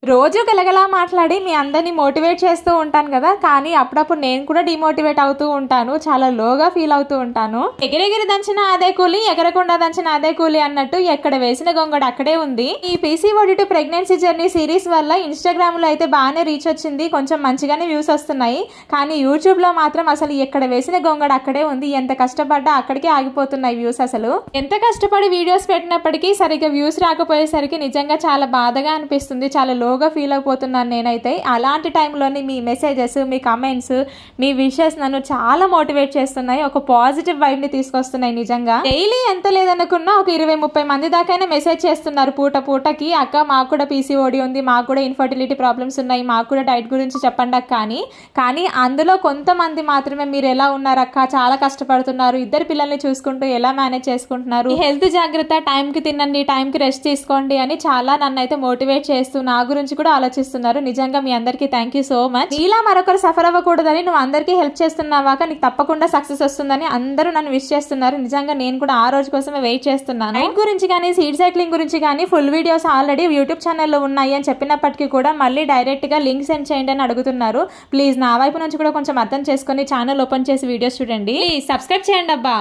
రోజు గలగలా మాట్లాడి మీ అందరినీ మోటివేట్ చేస్తూ ఉంటాను కదా, కానీ అప్పుడప్పుడు నేను కూడా డిమోటివేట్ అవుతూ ఉంటాను. చాలా లోగా ఫీల్ అవుతూ ఉంటాను. ఎగిరెగిరి దంచిన అదే కూలి, ఎగరకుండా దంచిన అదే కూలి అన్నట్టు ఎక్కడ వేసిన గొంగడ అక్కడే ఉంది. ఈ PCOD to pregnancy journey series వల్ల ఇన్స్టాగ్రామ్ లో అయితే బాగానే రీచ్ వచ్చింది, కొంచెం మంచిగానే వ్యూస్ వస్తున్నాయి. కానీ యూట్యూబ్ లో మాత్రం అసలు ఎక్కడ వేసిన గొంగడ అక్కడే ఉంది. ఎంత కష్టపడ్డా అక్కడికే ఆగిపోతున్నాయి వ్యూస్. అసలు ఎంత కష్టపడి వీడియోస్ పెట్టినప్పటికీ సరిగ్గా వ్యూస్ రాకపోయేసరికి నిజంగా చాలా బాధగా అనిపిస్తుంది. చాలా లోగా ఫీల్ అయిపోతున్నాను నేనైతే. అలాంటి టైంలోని మీ మెసేజెస్, మీ కమెంట్స్, మీ విషెస్ నన్ను చాలా మోటివేట్ చేస్తున్నాయి. ఒక పాజిటివ్ వైబ్ ని తీసుకొస్తున్నాయి. నిజంగా డైలీ ఎంత లేదనుకున్నా ఒక 20-30 మంది దాకైనా మెసేజ్ చేస్తున్నారు పూటకి. అక్క మాకు కూడా PCOD ఉంది, మాకు కూడా ఇన్ఫర్టిలిటీ ప్రాబ్లమ్స్ ఉన్నాయి, మాకు కూడా డైట్ గురించి చెప్పండి అక్క అని. కానీ అందులో కొంతమంది మాత్రమే మీరు ఎలా ఉన్నారు అక్క, చాలా కష్టపడుతున్నారు, ఇద్దరు పిల్లల్ని చూసుకుంటూ ఎలా మేనేజ్ చేసుకుంటున్నారు, హెల్త్ జాగ్రత్త, టైంకి తినండి, టైంకి రెస్ట్ తీసుకోండి అని చాలా నన్ను అయితే మోటివేట్ చేస్తూ నా గురించి కూడా ఆలోచిస్తున్నారు. నిజంగా మీ అందరికీ థ్యాంక్ యూ సో మచ్. ఇలా మరొకరు సఫర్ అవ్వకూడదని నువ్వు అందరికీ హెల్ప్ చేస్తున్నావాక నీకు తప్పకుండా సక్సెస్ వస్తుందని అందరూ నన్ను విష్ చేస్తున్నారు. నిజంగా నేను కూడా ఆ రోజు కోసమే వెయిట్ చేస్తున్నాను. డైట్ గురించి కానీ, సీడ్ సైక్లింగ్ గురించి కానీ ఫుల్ వీడియోస్ ఆల్రెడీ యూట్యూబ్ ఛానల్లో ఉన్నాయి అని చెప్పినప్పటికీ కూడా మళ్ళీ డైరెక్ట్ గా లింక్ సెండ్ చేయండి అని అడుగుతున్నారు. ప్లీజ్ నా వైపు నుంచి కూడా కొంచెం అర్థం చేసుకుని ఛానల్ ఓపెన్ చేసి వీడియోస్ చూడండి. ప్లీజ్ సబ్స్క్రైబ్ చేయండి అబ్బా.